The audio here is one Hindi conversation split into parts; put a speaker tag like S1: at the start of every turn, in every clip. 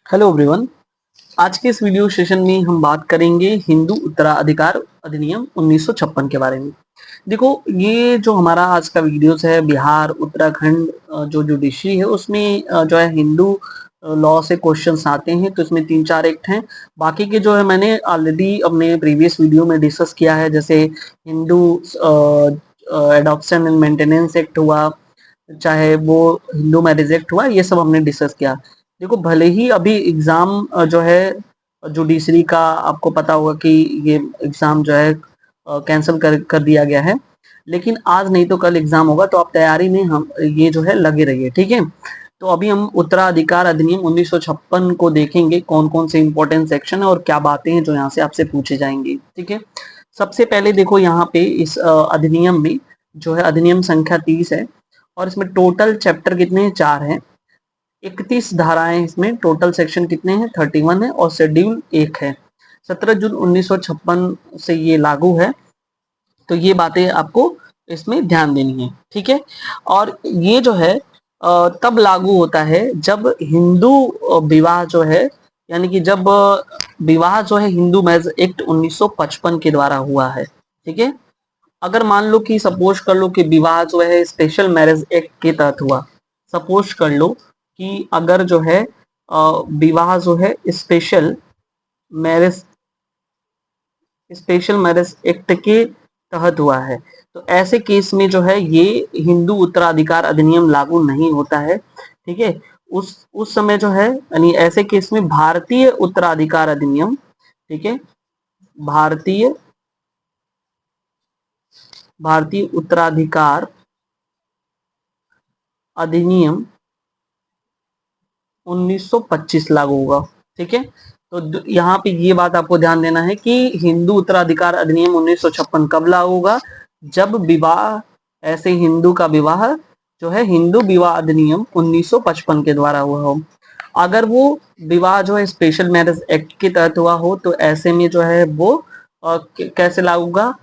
S1: Hello everyone. आज के इस वीडियो सेशन में हम बात करेंगे हिंदू उत्तराधिकार अधिनियम 1956 के बारे में। देखो, ये जो हमारा आज का वीडियोस है बिहार उत्तराखंड जो जुडिशरी है उसमें जो है हिंदू लॉ से क्वेश्चंस आते हैं। तो इसमें 3-4 एक्ट हैं। बाकी के जो है मैंने ऑलरेडी अपने प्रीवियस वीडियो में डिस्कस किया है, जैसे Hindu adoption and maintenance act हुआ, चाहे वो हिंदू मैरिज एक्ट हुआ, ये सब हमने डिस्कस किया। देखो, भले ही अभी एग्जाम जो है जुडिशरी का आपको पता होगा कि ये एग्जाम जो है कैंसिल कर दिया गया है, लेकिन आज नहीं तो कल एग्जाम होगा, तो आप तैयारी में हम ये जो है लगे रहिए, ठीक है। तो अभी हम उत्तराधिकार अधिनियम 1956 को देखेंगे, कौन कौन से इंपॉर्टेंट सेक्शन है और क्या बातें हैं जो यहाँ से आपसे पूछे जाएंगी, ठीक है। सबसे पहले देखो, यहाँ पे इस अधिनियम में जो है अधिनियम संख्या 30 है और इसमें टोटल चैप्टर कितने हैं? 4 हैं। 31 धाराएं, इसमें टोटल सेक्शन कितने हैं? 31 है और शेड्यूल 1 है। 17 जून 1956 से ये लागू है, तो ये बातें आपको इसमें ध्यान देनी है, ठीक है। और ये जो है तब लागू होता है जब हिंदू विवाह जो है, यानी कि जब विवाह जो है हिंदू मैरिज एक्ट 1955 के द्वारा हुआ है, ठीक है। अगर मान लो कि सपोज कर लो कि विवाह जो है स्पेशल मैरिज एक्ट के तहत हुआ, सपोज कर लो कि अगर जो है विवाह जो है मैरिज स्पेशल मैरिज एक्ट के तहत हुआ है, तो ऐसे केस में जो है ये हिंदू उत्तराधिकार अधिनियम लागू नहीं होता है, ठीक है। उस समय जो है, यानी ऐसे केस में भारतीय उत्तराधिकार अधिनियम, ठीक है, भारतीय भारतीय उत्तराधिकार अधिनियम 1925 लागू होगा, ठीक है। तो यहाँ पे ये बात आपको ध्यान देना है कि हिंदू उत्तराधिकार अधिनियम 1956 कब लागू होगा? जब विवाह, ऐसे हिंदू का विवाह जो है हिंदू विवाह अधिनियम 1955 के द्वारा हुआ हो। अगर वो विवाह जो है स्पेशल मैरिज एक्ट के तहत हुआ हो, तो ऐसे में जो है वो कैसे लागू होगा?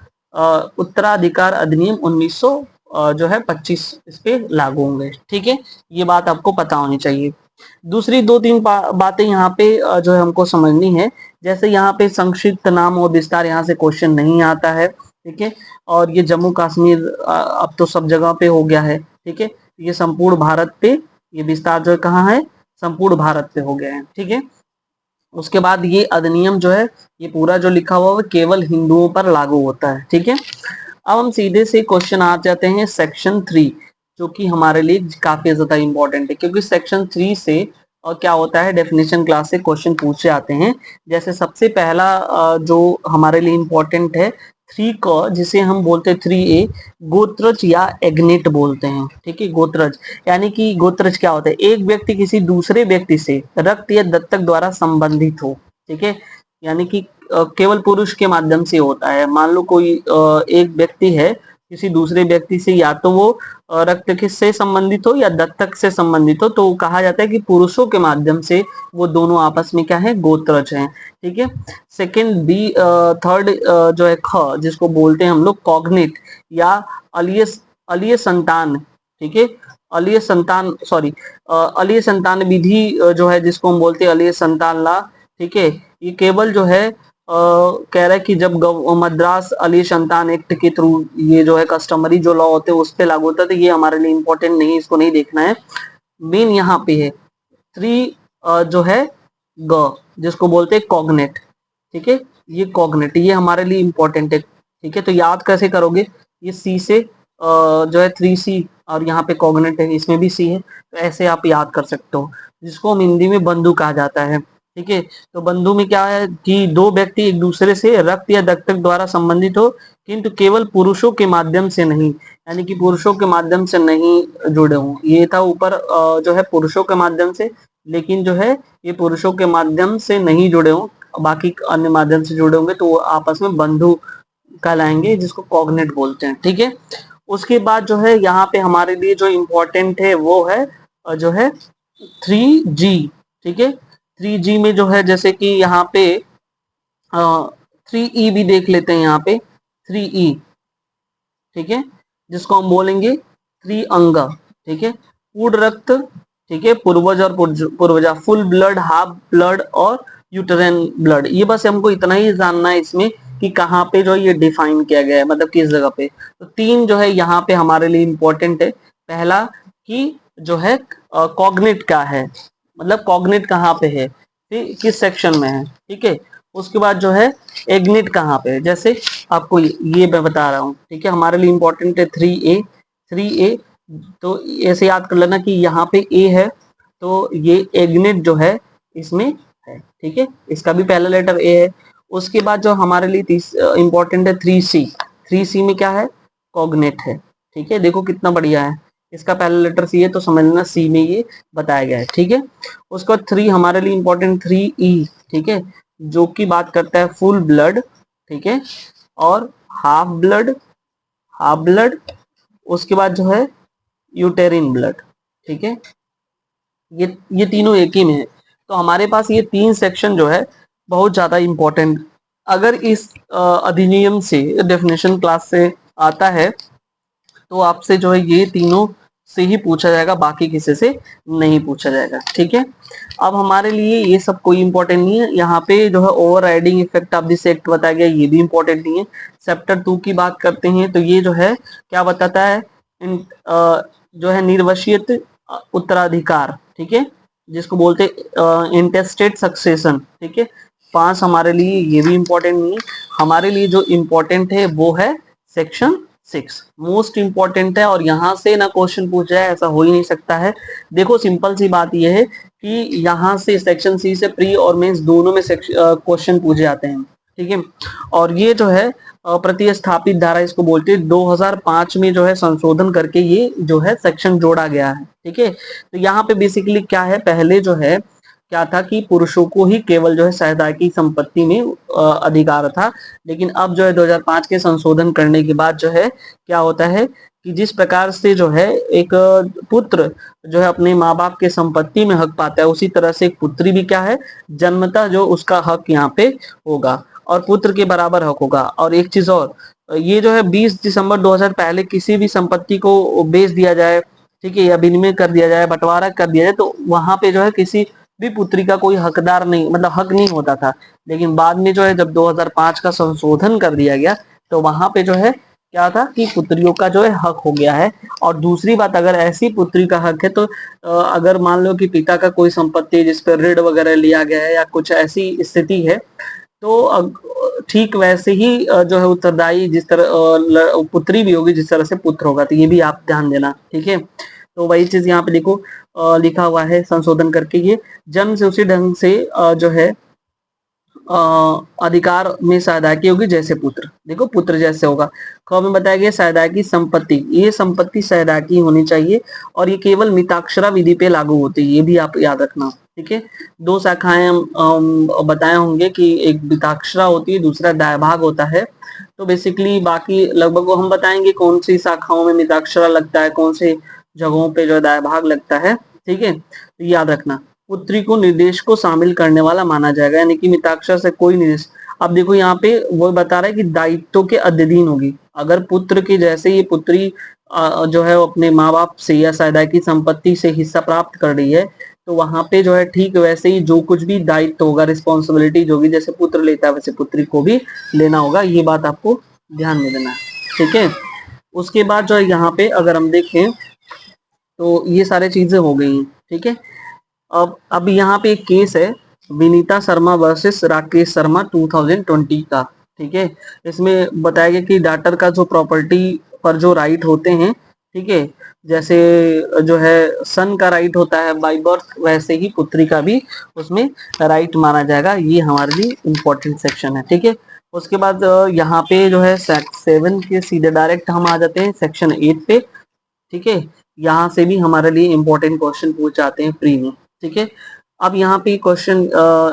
S1: उत्तराधिकार अधिनियम 1900 जो है 25 इस पे लागू होंगे, ठीक है। ये बात आपको पता होनी चाहिए। दूसरी 2-3 बातें यहाँ पे जो है हमको समझनी है। जैसे यहाँ पे संक्षिप्त नाम और विस्तार, यहाँ से क्वेश्चन नहीं आता है, ठीक है। और ये जम्मू कश्मीर अब तो सब जगह पे हो गया है, ठीक है। ये संपूर्ण भारत पे, ये विस्तार जो है कहाँ है? संपूर्ण भारत पे हो गया है, ठीक है। उसके बाद ये अधिनियम जो है, ये पूरा जो लिखा हुआ है केवल हिंदुओं पर लागू होता है, ठीक है। अब हम सीधे से क्वेश्चन आ जाते हैं सेक्शन 3, जो कि हमारे लिए काफी ज्यादा इंपॉर्टेंट है, क्योंकि सेक्शन 3 से और क्या होता है, डेफिनेशन क्लास से क्वेश्चन पूछे आते हैं। जैसे सबसे पहला जो हमारे लिए इंपॉर्टेंट है 3 का, जिसे हम बोलते हैं 3A, गोत्रज या एग्नेट बोलते हैं, ठीक है। गोत्रज यानी कि गोत्रज क्या होता है? एक व्यक्ति किसी दूसरे व्यक्ति से रक्त या दत्तक द्वारा संबंधित हो, ठीक है। यानी कि केवल पुरुष के माध्यम से होता है। मान लो कोई एक व्यक्ति है किसी दूसरे व्यक्ति से, या तो वो रक्त किससे संबंधित हो या दत्तक से संबंधित हो, तो कहा जाता है कि पुरुषों के माध्यम से वो दोनों आपस में क्या है? गोत्रज हैं, ठीक है। सेकेंड बी, थर्ड जो है ख, जिसको बोलते हैं हम लोग कॉग्निट या अलिय अलिय संतान, ठीक है। अलिय संतान, सॉरी, अलिय संतान विधि जो है, जिसको हम बोलते हैं अलिय संतान ला, ठीक है। ये केवल जो है कह रहा है कि जब मद्रास अली संतान एक्ट के थ्रू ये जो है कस्टमरी जो लॉ होते हैं उस पे लागू होता है, तो ये हमारे लिए इंपॉर्टेंट नहीं, इसको नहीं देखना है। मेन यहाँ पे है 3 जो है ग, जिसको बोलते हैं कॉग्नेट, ठीक है। ये कॉग्नेट, ये हमारे लिए इंपॉर्टेंट है, ठीक है। तो याद कैसे करोगे? ये सी से जो है 3C, और यहाँ पे कॉग्नेट है, इसमें भी सी है, तो ऐसे आप याद कर सकते हो, जिसको हम हिंदी में बंधु कहा जाता है, ठीक है। तो बंधु में क्या है कि दो व्यक्ति एक दूसरे से रक्त या दत्तक द्वारा संबंधित हो, किंतु केवल पुरुषों के माध्यम से नहीं, यानी कि पुरुषों के माध्यम से नहीं जुड़े हों। ये था ऊपर जो है पुरुषों के माध्यम से, लेकिन जो है ये पुरुषों के माध्यम से नहीं जुड़े हों, बाकी अन्य माध्यम से जुड़े होंगे, तो वो आपस में बंधु कहलाएंगे, जिसको कॉग्नेट बोलते हैं, ठीक है। उसके बाद जो है यहाँ पे हमारे लिए जो इम्पोर्टेंट है वो है जो है 3G, ठीक है। 3G में जो है, जैसे कि यहाँ पे 3E भी देख लेते हैं, यहाँ पे 3E, ठीक है, जिसको हम बोलेंगे त्रिअंग, ठीक है। पूर्ण रक्त ठीक है, पूर्वज और पूर्वजा, फुल ब्लड, हाफ ब्लड और यूटेरिन ब्लड। ये बस हमको इतना ही जानना है इसमें कि कहाँ पे जो ये डिफाइन किया गया है, मतलब किस जगह पे। तो तीन जो है यहाँ पे हमारे लिए इंपॉर्टेंट है। पहला कि जो है कॉग्निट क्या है, मतलब कॉग्निट कहाँ पे है, किस सेक्शन में है, ठीक है। उसके बाद जो है एग्निट कहाँ पे है, जैसे आपको ये मैं बता रहा हूँ, ठीक है। हमारे लिए इंपॉर्टेंट है 3A। 3A तो ऐसे याद कर लेना कि यहाँ पे ए है, तो ये एग्नेट जो है इसमें है, ठीक है। इसका भी पहला लेटर ए है। उसके बाद जो हमारे लिए इंपॉर्टेंट है 3C। 3C में क्या है, कॉग्नेट है, ठीक है। देखो कितना बढ़िया है, इसका पहला लेटर सी है तो समझ लेना सी में ये बताया गया है, ठीक है। उसके बाद 3 हमारे लिए इंपॉर्टेंट 3E, ठीक है, जो कि बात करता है फुल ब्लड, ठीक है, और हाफ ब्लड, हाफ ब्लड। उसके बाद जो है यूटेरिन ब्लड, ठीक है। ये तीनों एक ही में है। तो हमारे पास ये तीन सेक्शन जो है बहुत ज्यादा इंपॉर्टेंट, अगर इस अधिनियम से डेफिनेशन क्लास से आता है तो आपसे जो है ये तीनों से ही पूछा जाएगा, बाकी किसी से नहीं पूछा जाएगा, ठीक है। अब हमारे लिए ये सब कोई इंपॉर्टेंट नहीं है। यहाँ पे जो है over riding effect of this act बताया गया, ये भी इंपॉर्टेंट नहीं है। चैप्टर 2 की बात करते हैं तो ये जो है क्या बताता है, जो है निर्वसियत उत्तराधिकार, ठीक है, जिसको बोलते इंटेस्टेड सक्सेशन, ठीक है। 5 हमारे लिए ये भी इंपॉर्टेंट नहीं है। हमारे लिए जो इंपॉर्टेंट है वो है सेक्शन 6, मोस्ट इंपॉर्टेंट है, और यहाँ से ना क्वेश्चन पूछ जाए ऐसा हो ही नहीं सकता है। देखो सिंपल सी बात यह है कि यहाँ से सेक्शन सी से प्री और मेंस दोनों में क्वेश्चन पूछे जाते हैं, ठीक है। और ये जो है प्रतिस्थापित धारा इसको बोलते हैं, 2005 में जो है संशोधन करके ये जो है सेक्शन जोड़ा गया है, ठीक है। तो यहाँ पे बेसिकली क्या है, पहले जो है क्या था कि पुरुषों को ही केवल जो है सहदायकी संपत्ति में अधिकार था, लेकिन अब जो है 2005 के संशोधन करने के बाद जो है क्या होता है कि जिस प्रकार से जो है एक पुत्र जो है अपने माँ बाप के संपत्ति में हक पाता है, उसी तरह से एक पुत्री भी क्या है, जन्मतः जो उसका हक यहाँ पे होगा और पुत्र के बराबर हक होगा। और एक चीज और, ये जो है 20 दिसंबर 2000 पहले किसी भी संपत्ति को बेच दिया जाए, ठीक है, या विनिमय कर दिया जाए, बंटवारा कर दिया जाए, तो वहां पे जो है किसी भी पुत्री का कोई हकदार नहीं, मतलब हक नहीं होता था। लेकिन बाद में जो है जब 2005 का संशोधन कर दिया गया तो वहां पे जो है क्या था कि पुत्रियों का जो है हक हो गया है। और दूसरी बात, अगर ऐसी पुत्री का हक है तो अगर मान लो कि पिता का कोई संपत्ति जिस पर ऋण वगैरह लिया गया है या कुछ ऐसी स्थिति है, तो ठीक वैसे ही जो है उत्तरदायी जिस तरह पुत्री भी होगी जिस तरह से पुत्र होगा, तो ये भी आप ध्यान देना, ठीक है। तो वही चीज यहाँ पे देखो लिखा हुआ है संशोधन करके, ये जन्म से उसी ढंग से जो है अधिकार में सहायता होगी जैसे पुत्र, देखो पुत्र जैसे होगा। ख में बताया गया सहायता की संपत्ति, ये संपत्ति सहायता की होनी चाहिए और ये केवल मिताक्षरा विधि पे लागू होती है, ये भी आप याद रखना, ठीक है। दो शाखाएं बताए होंगे कि एक मिताक्षरा होती है, दूसरा दायभाग होता है। तो बेसिकली बाकी लगभग हम बताएंगे कौन सी शाखाओं में मिताक्षरा लगता है, कौन से जगहों पे जो दायभाग लगता है, ठीक है। तो याद रखना पुत्री को निर्देश को शामिल करने वाला माना जाएगा, यानी कि मिताक्षर से कोई निर्देश। अब देखो यहाँ पे वो बता रहा है कि दायित्व के अधीन होगी, अगर पुत्र के जैसे ये पुत्री जो है अपने माँ बाप से या सहायता की संपत्ति से हिस्सा प्राप्त कर रही है, तो वहां पे जो है ठीक वैसे ही जो कुछ भी दायित्व होगा, रिस्पॉन्सिबिलिटी जो भी जैसे पुत्र लेता है वैसे पुत्री को भी लेना होगा, ये बात आपको ध्यान में देना है, ठीक है। उसके बाद जो है यहाँ पे अगर हम देखें तो ये सारी चीजें हो गई हैं, ठीक है। अब यहाँ पे एक केस है विनीता शर्मा वर्सेस राकेश शर्मा 2020 का, ठीक है। इसमें बताया गया कि डॉटर का जो प्रॉपर्टी पर जो राइट होते हैं, ठीक है, जैसे जो है सन का राइट होता है बाय बर्थ, वैसे ही पुत्री का भी उसमें राइट माना जाएगा। ये हमारे लिए इम्पोर्टेंट सेक्शन है, ठीक है। उसके बाद यहाँ पे जो है 7 के सीधे डायरेक्ट हम आ जाते हैं सेक्शन 8 पे, ठीक है। यहाँ से भी हमारे लिए इंपॉर्टेंट क्वेश्चन पूछ जाते हैं प्री में, ठीक है। अब यहाँ पे क्वेश्चन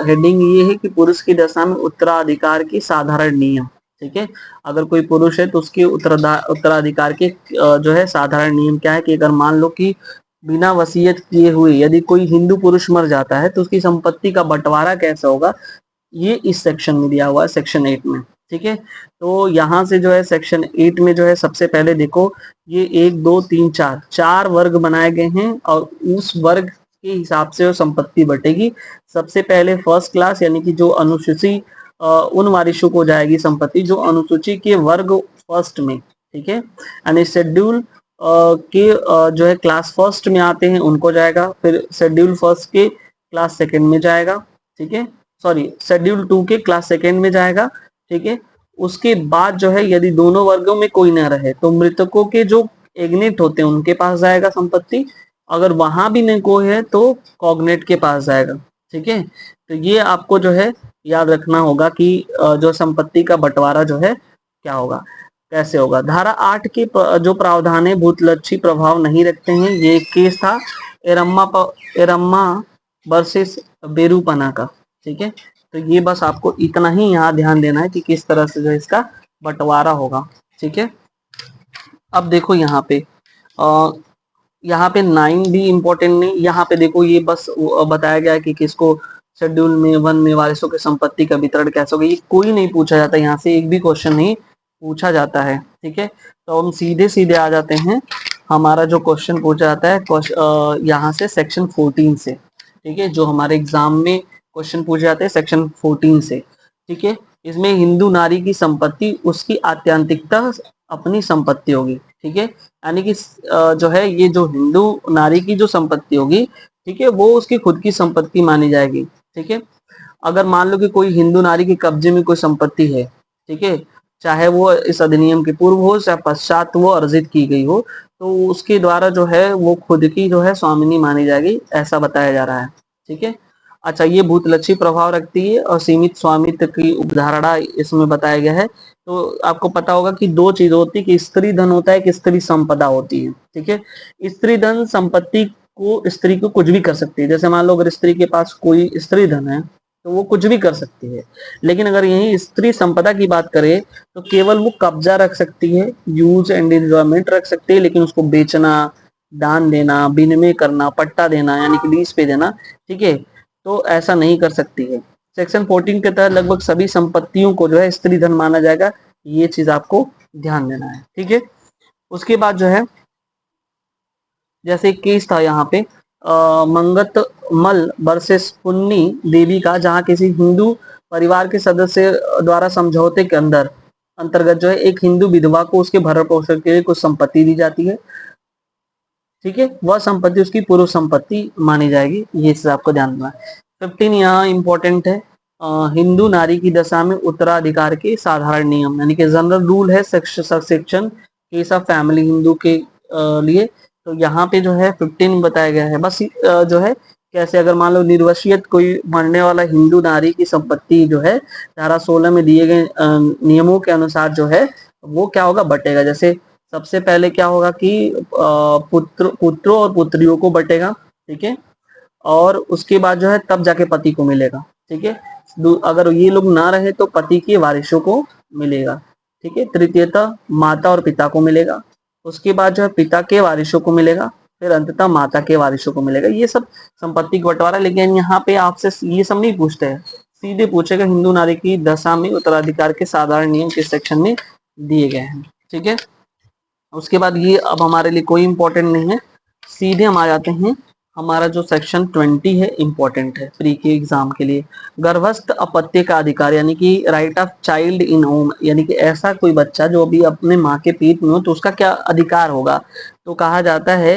S1: हेडिंग ये है कि पुरुष की दशा में उत्तराधिकार की साधारण नियम, ठीक है। अगर कोई पुरुष है तो उसके उत्तराधिकार के जो है साधारण नियम क्या है कि अगर मान लो कि बिना वसीयत किए हुए यदि कोई हिंदू पुरुष मर जाता है तो उसकी संपत्ति का बंटवारा कैसा होगा, ये इस सेक्शन में दिया हुआ है सेक्शन 8 में, ठीक है। तो यहाँ से जो है सेक्शन 8 में जो है सबसे पहले देखो ये 1 2 3 4 वर्ग बनाए गए हैं और उस वर्ग के हिसाब से संपत्ति बटेगी। सबसे पहले फर्स्ट क्लास यानी कि जो अनुसूची उन वारिसों को जाएगी संपत्ति जो अनुसूची के वर्ग फर्स्ट में, ठीक है, यानी शेड्यूल के जो है क्लास फर्स्ट में आते हैं उनको जाएगा, फिर शेड्यूल फर्स्ट के क्लास सेकंड में जाएगा, ठीक है, सॉरी शेड्यूल 2 के क्लास सेकंड में जाएगा, ठीक है। उसके बाद जो है यदि दोनों वर्गों में कोई ना रहे तो मृतकों के जो एग्नेट होते हैं उनके पास जाएगा संपत्ति, अगर वहां भी नहीं कोई है तो कॉग्नेट के पास जाएगा, ठीक है। तो ये आपको जो है याद रखना होगा कि जो संपत्ति का बंटवारा जो है क्या होगा, कैसे होगा। धारा 8 के जो प्रावधान है भूतलक्षी प्रभाव नहीं रखते हैं। ये एक केस था एरम्मा वर्सेस बेरूपना का, ठीक है। तो ये बस आपको इतना ही यहाँ ध्यान देना है कि किस तरह से जो इसका बंटवारा होगा, ठीक है। अब देखो यहाँ पे यहाँ पे 9 भी इम्पोर्टेंट नहीं, यहाँ पे देखो ये बस बताया गया है कि किसको शेड्यूल में 1 में वारिसों की संपत्ति का वितरण कैसे होगा, ये कोई नहीं पूछा जाता, यहाँ से एक भी क्वेश्चन नहीं पूछा जाता है, ठीक है। तो हम सीधे सीधे आ जाते हैं, हमारा जो क्वेश्चन पूछा जाता है यहाँ से सेक्शन 14 से, ठीक है, जो हमारे एग्जाम में क्वेश्चन पूछे जाते हैं सेक्शन 14 से, ठीक है। इसमें हिंदू नारी की संपत्ति उसकी आत्यंतिकता अपनी संपत्ति होगी, ठीक है, यानी कि जो है ये जो हिंदू नारी की जो संपत्ति होगी, ठीक है, वो उसकी खुद की संपत्ति मानी जाएगी, ठीक है। अगर मान लो कि कोई हिंदू नारी के कब्जे में कोई संपत्ति है, ठीक है, चाहे वो इस अधिनियम के पूर्व हो चाहे पश्चात वो अर्जित की गई हो, तो उसके द्वारा जो है वो खुद की जो है स्वामिनी मानी जाएगी, ऐसा बताया जा रहा है, ठीक है। अच्छा, ये भूतलक्षी प्रभाव रखती है और सीमित स्वामित्व की उपधारणा इसमें बताया गया है। तो आपको पता होगा कि दो चीज होती है कि स्त्री धन होता है कि स्त्री संपदा होती है, ठीक है। स्त्री धन संपत्ति को स्त्री को कुछ भी कर सकती है, जैसे मान लो अगर स्त्री के पास कोई स्त्री धन है तो वो कुछ भी कर सकती है, लेकिन अगर यही स्त्री संपदा की बात करें तो केवल वो कब्जा रख सकती है, यूज एंड एंजॉयमेंट रख सकती है, लेकिन उसको बेचना, दान देना, विनिमय करना, पट्टा देना यानी कि लीज पे देना, ठीक है, तो ऐसा नहीं कर सकती है। सेक्शन 14 के तहत लगभग सभी संपत्तियों को जो है स्त्री धन माना जाएगा, ये चीज आपको ध्यान देना है, ठीक है। उसके बाद जो है जैसे एक केस था यहाँ पे मंगत मल वर्सेस पुन्नी देवी का, जहाँ किसी हिंदू परिवार के सदस्य द्वारा समझौते के अंतर्गत जो है एक हिंदू विधवा को उसके भरण पोषण के लिए कुछ संपत्ति दी जाती है, ठीक है, वह संपत्ति उसकी पूर्व संपत्ति मानी जाएगी, ये चीज आपको ध्यान देना है। 15 यहाँ इंपॉर्टेंट है, हिंदू नारी की दशा में उत्तराधिकार के साधारण नियम, यानी कि जनरल रूल है section case of family Hindu के लिए। तो यहाँ पे जो है 15 बताया गया है, बस जो है कैसे, अगर मान लो निर्वसियत कोई मरने वाला हिंदू नारी की संपत्ति जो है धारा 16 में दिए गए नियमों के अनुसार जो है वो क्या होगा, बटेगा। जैसे सबसे पहले क्या होगा कि पुत्रों और पुत्रियों को बटेगा, ठीक है, और उसके बाद जो है तब जाके पति को मिलेगा, ठीक है। अगर ये लोग ना रहे तो पति के वारिसों को मिलेगा, ठीक है। तृतीयतः माता और पिता को मिलेगा, उसके बाद जो है पिता के वारिसों को मिलेगा, फिर अंततः माता के वारिसों को मिलेगा। ये सब संपत्ति का बंटवारा, लेकिन यहाँ पे आपसे ये सब नहीं पूछते हैं, सीधे पूछेगा हिंदू नारी की दशा में उत्तराधिकार के साधारण नियम किस सेक्शन में दिए गए हैं, ठीक है। उसके बाद ये अब हमारे लिए कोई इंपॉर्टेंट नहीं है, सीधे हम आ जाते हैं, हमारा जो सेक्शन 20 है इंपॉर्टेंट है प्री के एग्जाम के लिए। गर्भस्थ अपत्य का अधिकार, यानी कि right of child in home, यानी कि ऐसा कोई बच्चा जो अभी अपने माँ के पेट में हो तो उसका क्या अधिकार होगा। तो कहा जाता है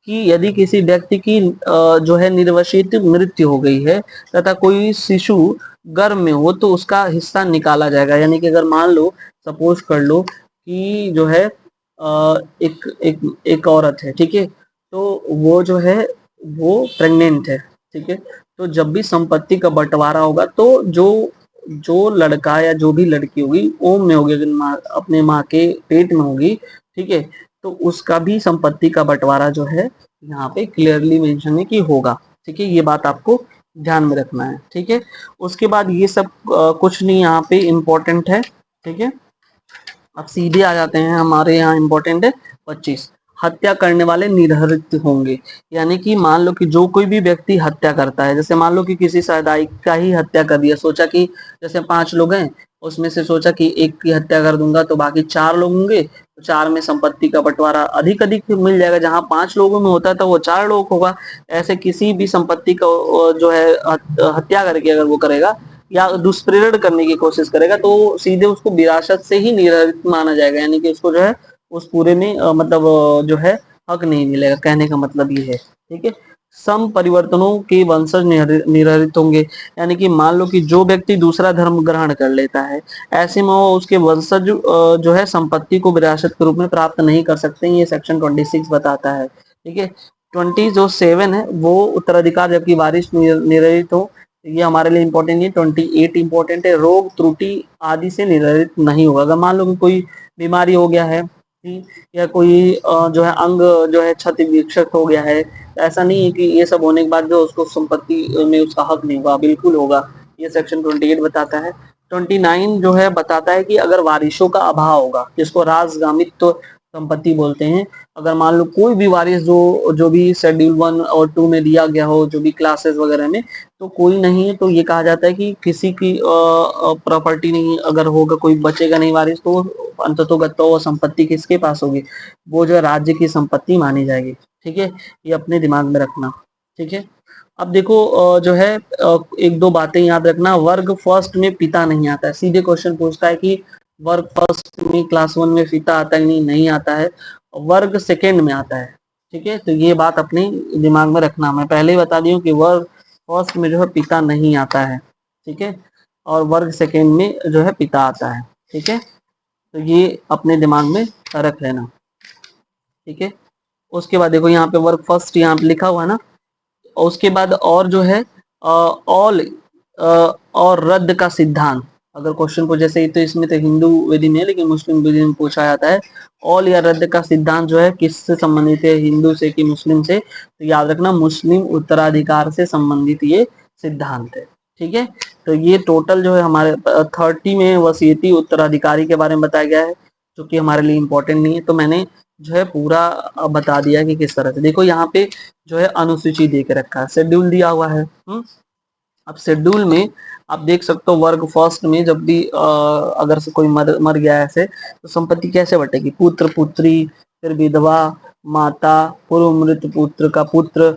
S1: कि यदि किसी व्यक्ति की जो है निर्वसित मृत्यु हो गई है तथा कोई शिशु गर्भ में हो तो उसका हिस्सा निकाला जाएगा। यानी कि अगर मान लो, सपोज कर लो कि जो है एक एक एक औरत है, ठीक है, तो वो जो है वो प्रेग्नेंट है, ठीक है, तो जब भी संपत्ति का बंटवारा होगा तो जो जो लड़का या जो भी लड़की होगी ओम में होगी, अपने माँ के पेट में होगी, ठीक है, तो उसका भी संपत्ति का बंटवारा जो है यहाँ पे क्लियरली मेंशन है कि होगा, ठीक है, ये बात आपको ध्यान में रखना है, ठीक है। उसके बाद ये सब कुछ नहीं यहाँ पे इम्पोर्टेंट है, ठीक है। अब सीधे आ जाते हैं, हमारे यहाँ इम्पोर्टेंट है 25 हत्या करने वाले निर्धारित होंगे। यानी कि मान लो कि जो कोई भी व्यक्ति हत्या करता है, जैसे मान लो कि किसी सामुदायिक का ही हत्या कर दिया, सोचा कि जैसे 5 लोग हैं, उसमें से सोचा कि एक की हत्या कर दूंगा तो बाकी 4 लोग होंगे, तो 4 में संपत्ति का बंटवारा अधिक अधिक मिल जाएगा। जहां 5 लोगों में होता था वो 4 लोग होगा। ऐसे किसी भी संपत्ति को जो है हत्या करके अगर वो करेगा या दुष्प्रेरण करने की कोशिश करेगा तो सीधे उसको विरासत से ही निर्धारित माना जाएगा। यानी कि उसको जो है उस पूरे में मतलब जो है हक नहीं मिलेगा। कहने का मतलब ये है, ठीक है। सम परिवर्तनों के वंशज निर्धारित होंगे। यानी कि मान लो कि जो व्यक्ति दूसरा धर्म ग्रहण कर लेता है, ऐसे में वो उसके वंशज जो है संपत्ति को विरासत के रूप में प्राप्त नहीं कर सकते। ये सेक्शन 26 बताता है, ठीक है। 27 है वो उत्तराधिकार जबकि वारिस निर्धारित हो, ये हमारे लिए इंपॉर्टेंट है। 28 इंपॉर्टेंट है, रोग त्रुटि आदि से निर्धारित नहीं होगा। अगर मान लो कि कोई बीमारी हो गया है या कोई जो है अंग जो है क्षति विक्षत हो गया है, ऐसा नहीं है कि ये सब होने के बाद जो उसको संपत्ति में उसका हक नहीं होगा, बिल्कुल होगा। ये सेक्शन 28 बताता है। 29 जो है बताता है कि अगर वारिसों का अभाव होगा, जिसको राजगामित्व संपत्ति बोलते हैं, अगर मान लो कोई भी वारिस जो भी शेड्यूल 1 और 2 में दिया गया हो, जो भी क्लासेस वगैरह में, तो कोई नहीं है, तो ये कहा जाता है कि किसी की प्रॉपर्टी नहीं अगर होगा, कोई बचेगा नहीं वारिस, तो अंततोगत्वा वो संपत्ति किसके पास होगी, वो जो है राज्य की संपत्ति मानी जाएगी, ठीक है। ये अपने दिमाग में रखना, ठीक है। अब देखो जो है एक दो बातें याद रखना। वर्ग फर्स्ट में पिता नहीं आता है, सीधे क्वेश्चन पूछता है कि वर्ग फर्स्ट में क्लास 1 में पिता आता है, नहीं आता है, वर्ग सेकेंड में आता है, ठीक है। तो ये बात अपने दिमाग में रखना। मैं पहले ही बता दी हूँ कि वर्ग फर्स्ट में जो है पिता नहीं आता है, ठीक है, और वर्ग सेकेंड में जो है पिता आता है, ठीक है। तो ये अपने दिमाग में रख लेना, ठीक है। उसके बाद देखो यहाँ पे वर्ग फर्स्ट यहाँ पे लिखा हुआ है ना, और उसके बाद और जो है ऑल और रद्द का सिद्धांत। अगर क्वेश्चन को जैसे तो इसमें तो हिंदू विधि में है, लेकिन मुस्लिम विधि में पूछा जाता है ऑल या रद्द का सिद्धांत जो है किससे संबंधित है, हिंदू से कि मुस्लिम से। तो याद रखना मुस्लिम उत्तराधिकार से संबंधित ये सिद्धांत है, ठीक है। तो ये टोटल जो है हमारे 30 में वसीयती उत्तराधिकारी के बारे में बताया गया है, जो कि हमारे लिए इंपॉर्टेंट नहीं है। तो मैंने जो है पूरा बता दिया कि किस तरह से। देखो यहाँ पे जो है अनुसूची दे के रखा है, शेड्यूल दिया हुआ है। अब शेड्यूल में आप देख सकते हो वर्ग फर्स्ट में जब भी अगर से कोई मर गया है ऐसे, तो संपत्ति कैसे बटेगी, पुत्र पुत्री, फिर विधवा, माता, पूर्व मृत पुत्र का पुत्र,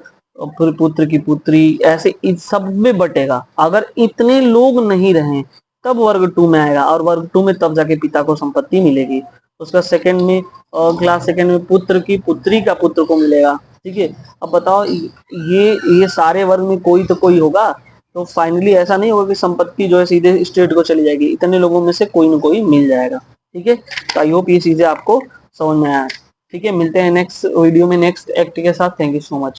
S1: फिर पुत्र की पुत्री, ऐसे इन सब में बटेगा। अगर इतने लोग नहीं रहे तब वर्ग 2 में आएगा, और वर्ग 2 में तब जाके पिता को संपत्ति मिलेगी। उसका सेकंड में क्लास सेकंड में पुत्र की पुत्री का पुत्र को मिलेगा, ठीक है। अब बताओ ये सारे वर्ग में कोई तो कोई होगा, तो फाइनली ऐसा नहीं होगा कि संपत्ति जो है सीधे स्टेट को चली जाएगी, इतने लोगों में से कोई ना कोई मिल जाएगा, ठीक है। तो आई होप ये चीजें आपको समझ में आया, ठीक है। मिलते हैं नेक्स्ट वीडियो में नेक्स्ट एक्ट के साथ। Thank you so much.